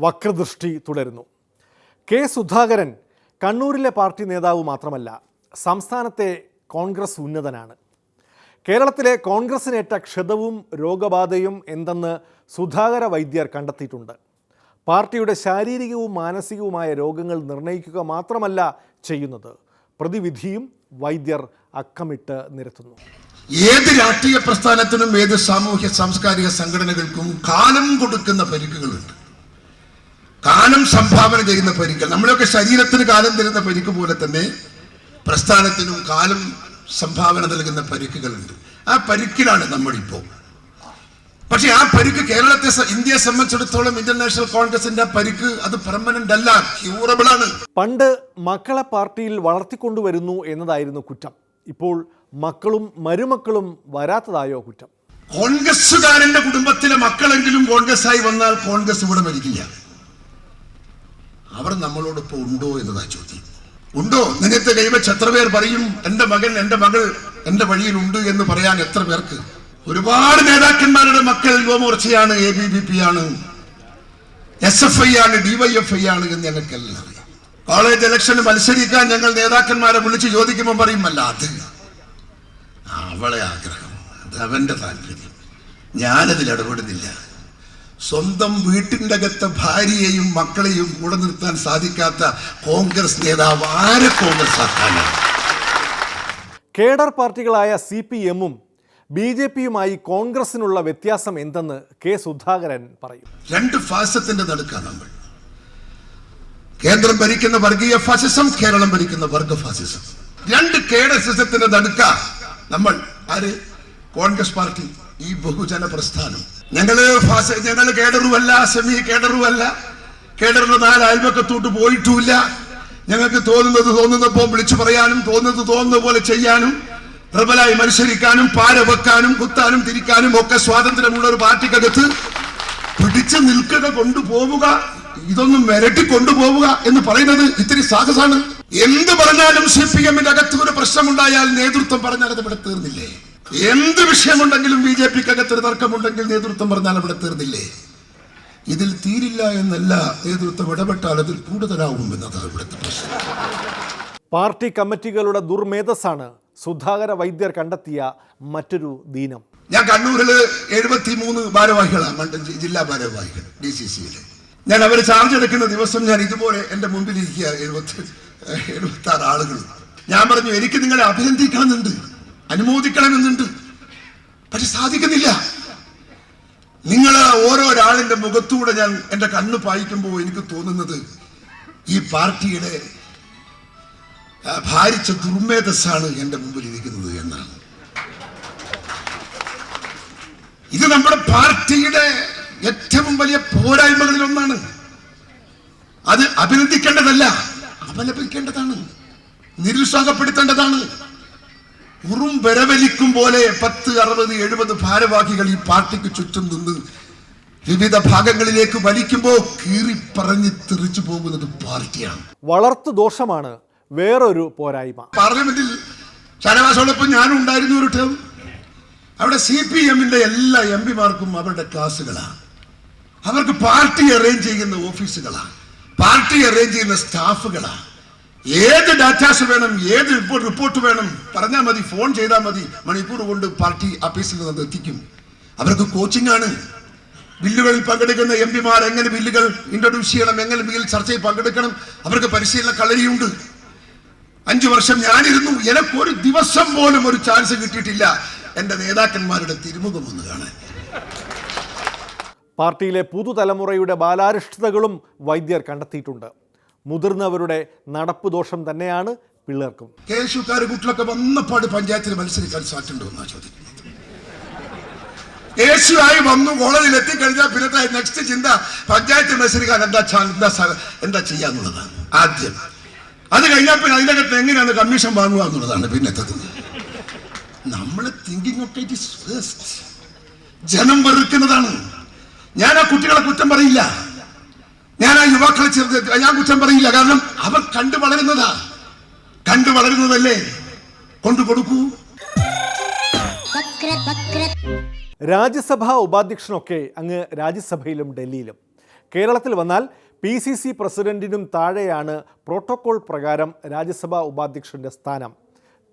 വക്രദൃഷ്ടി തുടരുന്നു. കെ സുധാകരൻ കണ്ണൂരിലെ പാർട്ടി നേതാവ് മാത്രമല്ല, സംസ്ഥാനത്തെ കോൺഗ്രസ് ഉന്നതനാണ്. കേരളത്തിലെ കോൺഗ്രസിനേറ്റ ക്ഷതവും രോഗബാധയും എന്തെന്ന് സുധാകര വൈദ്യർ കണ്ടെത്തിയിട്ടുണ്ട്. പാർട്ടിയുടെ ശാരീരികവും മാനസികവുമായ രോഗങ്ങൾ നിർണ്ണയിക്കുക മാത്രമല്ല ചെയ്യുന്നത്, പ്രതിവിധിയും വൈദ്യർ അക്കമിട്ട് നിരത്തുന്നു. ഏത് രാഷ്ട്രീയ പ്രസ്ഥാനത്തിനും ഏത് സാമൂഹ്യ സാംസ്കാരിക സംഘടനകൾക്കും കാലം കൊടുക്കുന്ന പരിക്കുകളുണ്ട്. കാലം സംഭാവന ചെയ്യുന്ന പരിക്കുകൾ. നമ്മളൊക്കെ ശരീരത്തിന് കാലം തരുന്ന പരിക്ക് പോലെ തന്നെ പ്രസ്ഥാനത്തിനും കാലം സംഭാവന നൽകുന്ന പരിക്കുകളുണ്ട്. ആ പരിക്കിലാണ് നമ്മളിപ്പോൾ. പക്ഷെ ആ പരിക്ക് കേരളത്തെ, ഇന്ത്യയെ സംബന്ധിച്ചിടത്തോളം ഇന്റർനാഷണൽ കോൺഗ്രസിന്റെ പരിക്ക് അത് പെർമനന്റ് അല്ല, ക്യൂറബിൾ ആണ്. പണ്ട് മക്കളെ പാർട്ടിയിൽ വളർത്തിക്കൊണ്ടുവരുന്നു എന്നതായിരുന്നു കുറ്റം. ഇപ്പോൾ മക്കളും മരുമക്കളും വരാത്തതായോ കുറ്റം? കോൺഗ്രസുകാരന്റെ കുടുംബത്തിലെ മക്കളെങ്കിലും കോൺഗ്രസ്സായി വന്നാൽ കോൺഗ്രസ് ഇവിടെ ഭരിക്കില്ല. അവർ നമ്മളോടൊപ്പം ഉണ്ടോ എന്നതാ ചോദ്യം. ഉണ്ടോ? നിങ്ങൾക്ക് കൈവച്ച് എത്ര പേർ പറയും എന്റെ മകൻ എന്റെ മകൾ എന്റെ വഴിയിലുണ്ട് എന്ന് പറയാൻ എത്ര പേർക്ക്? ഒരുപാട് നേതാക്കന്മാരുടെ മക്കൾ യുവമോർച്ചയാണ്, ABVP ആണ്, SFI ആണ്, DYFI ആണ് എന്ന് ഞങ്ങൾക്കെല്ലാം അറിയാം. കോളേജ് ഇലക്ഷന് മത്സരിക്കാൻ ഞങ്ങൾ നേതാക്കന്മാരെ വിളിച്ച് ചോദിക്കുമ്പോൾ പറയുമല്ല, അത് അവളെ ആഗ്രഹം, അത് അവന്റെ താല്പര്യം, ഞാനതിൽ ഇടപെടുന്നില്ല. സ്വന്തം വീട്ടിൻ്റെ അകത്തെ ഭാര്യയെയും മക്കളെയും കൂടെ നിർത്താൻ സാധിക്കാത്ത കോൺഗ്രസ് നേതാവ് ആരെ കോൺഗ്രസ് ആക്കാനാണ്? കേഡർ പാർട്ടികളായ CPM-ഉം BJP-യുമായി കോൺഗ്രസിനുള്ള വ്യത്യാസം എന്തെന്ന് കെ സുധാകരൻ പറയും. രണ്ട് ഫാസിസത്തിന്റെ നടുക്കാണ് നമ്മൾ. കേന്ദ്രം ഭരിക്കുന്ന വർഗീയ ഫാസിസം, കേരളം ഭരിക്കുന്ന വർഗ ഫാസിസം. രണ്ട് കേഡർ സിസ്റ്റത്തിന്റെ നടുക്ക നമ്മൾ. ആര്? കോൺഗ്രസ് പാർട്ടി, ഈ ബഹുജന പ്രസ്ഥാനം. ഞങ്ങള് കേഡറുമല്ല, സെമി കേഡറുമല്ല, കേഡറിന്റെ 4 അയൽപക്കത്തോട്ട് പോയിട്ടുമില്ല. ഞങ്ങൾക്ക് തോന്നുന്നപ്പോ വിളിച്ചു പറയാനും തോന്നുന്നത് പോലെ ചെയ്യാനും പ്രബലായി മത്സരിക്കാനും പാര വെക്കാനും കുത്താനും തിരിക്കാനും ഒക്കെ സ്വാതന്ത്ര്യമുള്ള ഒരു പാർട്ടിക്കകത്ത് പിടിച്ചു നിൽക്കുക, കൊണ്ടുപോവുക, ഇതൊന്നും മിരട്ടി കൊണ്ടുപോവുക എന്ന് പറയുന്നത് ഇത്തിരി സാഹസാണ്. എന്ത് പറഞ്ഞാലും CPM-ന്റെ അകത്ത് ഒരു പ്രശ്നമുണ്ടായാൽ നേതൃത്വം പറഞ്ഞാൽ അത് ഇവിടെ തീർന്നില്ലേ? എന്ത് വിഷയമുണ്ടെങ്കിലും BJP-ക്കകത്ത് ഒരു തർക്കമുണ്ടെങ്കിൽ നേതൃത്വം പറഞ്ഞാൽ അവിടെ തീർന്നില്ലേ? ഇതിൽ തീരില്ല എന്നല്ല, നേതൃത്വം ഇടപെട്ടാൽ അതിൽ കൂടുതലാവും എന്നതാണ് ഇവിടുത്തെ പ്രശ്നം. പാർട്ടി കമ്മിറ്റികളുടെ ദുർമേധസ്സാണ് സുധാകര വൈദ്യർ കണ്ടെത്തിയ മറ്റൊരു ദീനം. ഞാൻ കണ്ണൂരില് 73 ഭാരവാഹികളാണ്, ജില്ലാ ഭാരവാഹികൾ DCC-യില്. ഞാൻ അവർ ചാർജ് എടുക്കുന്ന ദിവസം ഞാൻ ഇതുപോലെ എന്റെ മുമ്പിലിരിക്കുക 76 ആളുകൾ. ഞാൻ പറഞ്ഞു, എനിക്ക് നിങ്ങളെ അഭിനന്ദിക്കണമെന്നുണ്ട്, അനുമോദിക്കണമെന്നുണ്ട്, പക്ഷെ സാധിക്കുന്നില്ല. നിങ്ങൾ ഓരോരാളിന്റെ മുഖത്തൂടെ ഞാൻ എന്റെ കണ്ണ് പായിക്കുമ്പോൾ എനിക്ക് തോന്നുന്നത് ഈ പാർട്ടിയുടെ ഭാരിച്ച ദുർമേധസ്സാണ് എന്റെ മുമ്പിൽ ഇരിക്കുന്നത് എന്നാണ്. ഇത് നമ്മുടെ പാർട്ടിയുടെ ഏറ്റവും വലിയ പോരായ്മകളിൽ ഒന്നാണ്. അത് അഭിനന്ദിക്കേണ്ടതല്ല, അപലപിക്കേണ്ടതാണ്, നിരുത്സാഹപ്പെടുത്തേണ്ടതാണ്. ഉറും വരവലിക്കും പോലെ 10, 60, 70 ഭാരവാഹികൾ ഈ പാർട്ടിക്ക് ചുറ്റും നിന്ന് വിവിധ ഭാഗങ്ങളിലേക്ക് വലിക്കുമ്പോൾ കീറിപ്പറഞ്ഞ് തെറിച്ചു പോകുന്നത് പാർട്ടിയാണ്. വളർത്തു ദോഷമാണ് വേറൊരു പോരായ്മ. പാർലമെന്റിൽ ഷാനവാസോടൊപ്പം ഞാനും ഉണ്ടായിരുന്ന ഒരു ടേം. അവിടെ CPM-ന്റെ എല്ലാ MP-മാർക്കും അവരുടെ ക്ലാസുകളാണ്. അവർക്ക് പാർട്ടി അറേഞ്ച് ചെയ്യുന്ന ഓഫീസുകളാണ്, പാർട്ടി അറേഞ്ച് ചെയ്യുന്ന സ്റ്റാഫുകളാണ്. ഏത് ഡാറ്റാസ് വേണം, ഏത് റിപ്പോർട്ട് വേണം പറഞ്ഞാൽ മതി, ഫോൺ ചെയ്താൽ മതി, മണിക്കൂർ കൊണ്ട് പാർട്ടി ഓഫീസിൽ നിന്ന് എത്തിക്കും. അവർക്ക് കോച്ചിങ് ആണ്. ബില്ലുകളിൽ പങ്കെടുക്കുന്ന MP-മാർ എങ്ങനെ ബില്ലുകൾ ഇൻട്രൊഡ്യൂസ് ചെയ്യണം, എങ്ങനെ ബില്ലിൽ ചർച്ചയിൽ പങ്കെടുക്കണം, അവർക്ക് പരിശീലന കളരിയുണ്ട്. 5 വർഷം ഞാനിരുന്നു, എനിക്കൊരു ദിവസം പോലും ഒരു ചാൻസ് കിട്ടിയിട്ടില്ല എന്റെ നേതാക്കന്മാരുടെ തിരുമുഖം ഒന്ന് കാണാൻ. പാർട്ടിയിലെ പുതുതലമുറയുടെ ബാലാരിഷ്ടതകളും വൈദ്യർ കണ്ടെത്തിയിട്ടുണ്ട്. മുതിർന്നവരുടെ നടപ്പ് ദോഷം തന്നെയാണ് പിള്ളേർക്കും. കേശുക്കാർ കുട്ടികളൊക്കെ വന്നപ്പാട് പഞ്ചായത്തിൽ മത്സരിക്കാൻ സാറ്റുണ്ടോ എന്നാ ചോദിക്കുന്നത്. യേശുവായി വന്നു കോളേജിൽ എത്തിക്കഴിഞ്ഞാൽ പിന്നെ നെക്സ്റ്റ് ചിന്ത പഞ്ചായത്തിൽ മത്സരിക്കാൻ എന്താ ചെയ്യാന്നുള്ളതാണ് ആദ്യം. അത് കഴിഞ്ഞാൽ പിന്നെ അതിനകത്ത് എങ്ങനെയാണ് കമ്മീഷൻ വാങ്ങുക എന്നുള്ളതാണ് പിന്നത്തത്. നമ്മളെ തിങ്കിങ് ഒക്കെ ഇറ്റ് ഈസ് ഫസ്റ്റ്. ജനം വെറുക്കുന്നതാണ്. ഞാൻ ആ കുട്ടികളെ കുറ്റം പറയില്ല, ഞാൻ ആ യുവാക്കളെ ഞാൻ കുറ്റം പറയില്ല. കാരണം അവർ കണ്ടു വളരുന്നതല്ലേ, കൊണ്ടു കൊടുക്കൂ. രാജ്യസഭാ ഉപാധ്യക്ഷനൊക്കെ അങ്ങ് രാജ്യസഭയിലും ഡൽഹിയിലും. കേരളത്തിൽ വന്നാൽ PCC പ്രസിഡന്റിനും താഴെയാണ് പ്രോട്ടോകോൾ പ്രകാരം രാജ്യസഭാ ഉപാധ്യക്ഷൻ്റെ സ്ഥാനം.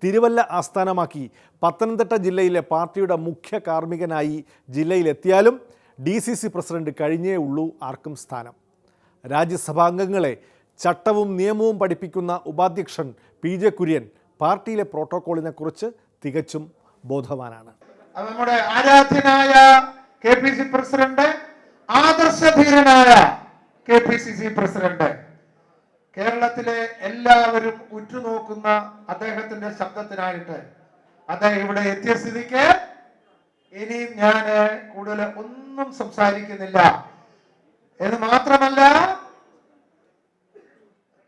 തിരുവല്ല ആസ്ഥാനമാക്കി പത്തനംതിട്ട ജില്ലയിലെ പാർട്ടിയുടെ മുഖ്യ കാർമ്മികനായി ജില്ലയിലെത്തിയാലും DCC പ്രസിഡന്റ് കഴിഞ്ഞേ ഉള്ളൂ ആർക്കും സ്ഥാനം. രാജ്യസഭാംഗങ്ങളെ ചട്ടവും നിയമവും പഠിപ്പിക്കുന്ന ഉപാധ്യക്ഷൻ PJ കുര്യൻ പാർട്ടിയിലെ പ്രോട്ടോകോളിനെക്കുറിച്ച് തികച്ചും ബോധവാനാണ്. നമ്മുടെ ആരാധ്യനായ KPC പ്രസിഡന്റ്, ആദർശധീരനായ KPCC പ്രസിഡന്റ്, കേരളത്തിലെ എല്ലാവരും ഉറ്റുനോക്കുന്ന അദ്ദേഹത്തിന്റെ ശബ്ദത്തിനായിട്ട് അദ്ദേഹം ഇവിടെ എത്തിയ സ്ഥിതിക്ക് ഇനിയും ഞാൻ കൂടുതൽ ഒന്നും സംസാരിക്കുന്നില്ല. എന്ന് മാത്രമല്ല,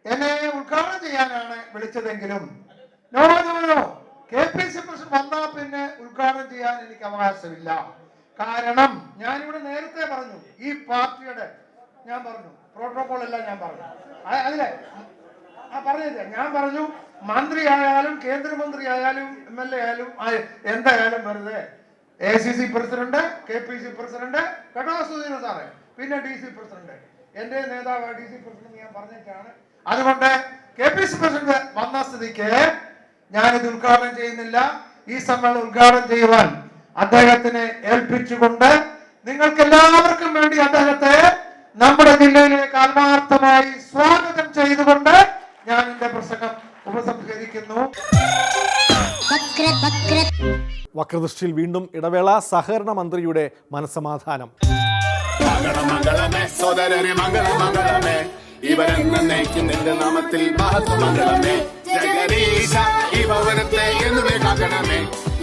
എന്നെ ഉദ്ഘാടനം ചെയ്യാനാണ് വിളിച്ചതെങ്കിലും KPC പ്രസിഡന്റ് വന്നാൽ പിന്നെ ഉദ്ഘാടനം ചെയ്യാൻ എനിക്ക് അവകാശമില്ല. കാരണം ഞാനിവിടെ നേരത്തെ പറഞ്ഞു, ഈ പാർട്ടിയുടെ ഞാൻ പറഞ്ഞു പ്രോട്ടോകോൾ എല്ലാം ഞാൻ പറഞ്ഞു. അതിലെ പറഞ്ഞില്ല, ഞാൻ പറഞ്ഞു മന്ത്രിയായാലും കേന്ദ്രമന്ത്രിയായാലും MLA ആയാലും എന്തായാലും വെറുതെ ACC പ്രസിഡന്റ്, KPC പ്രസിഡന്റ്, കേട്ടോ സുധീര സാറേ, പിന്നെ DC പ്രസിഡന്റ്, എന്റെ നേതാവ് DC പ്രസിഡന്റ് ഞാൻ പറഞ്ഞിട്ടാണ്. അതുകൊണ്ട് KPC പ്രസിഡന്റ് വന്ന സ്ഥിതിക്ക് ഞാനിത് ഉദ്ഘാടനം ചെയ്യുന്നില്ല. ഈ സമ്മേളനം ഉദ്ഘാടനം ചെയ്യുവാൻ അദ്ദേഹത്തിനെ ഏൽപ്പിച്ചുകൊണ്ട് നിങ്ങൾക്ക് എല്ലാവർക്കും വേണ്ടി അദ്ദേഹത്തെ നമ്മുടെ ജില്ലയിലേക്ക് ആത്മാർത്ഥമായി സ്വാഗതം ചെയ്തുകൊണ്ട് ഞാൻ എന്റെ പ്രസംഗം ഉപസംഹരിക്കുന്നു. വക്രദൃഷ്ടിയിൽ വീണ്ടും ഇടവേള. സഹകരണ മന്ത്രിയുടെ മനസ്സമാധാനം. ഇവരെന്നേക്കുന്നിന്റെ നാമത്തിൽ മഹത്വമംഗളമേ, ജഗദീശ ഈ ഭവനത്തെ എന്നുമേ കാക്കണമേ.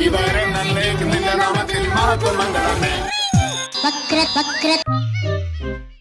ഇവരെന്നേക്കുന്നിന്റെ നാമത്തിൽ മഹത്വമംഗളമേ.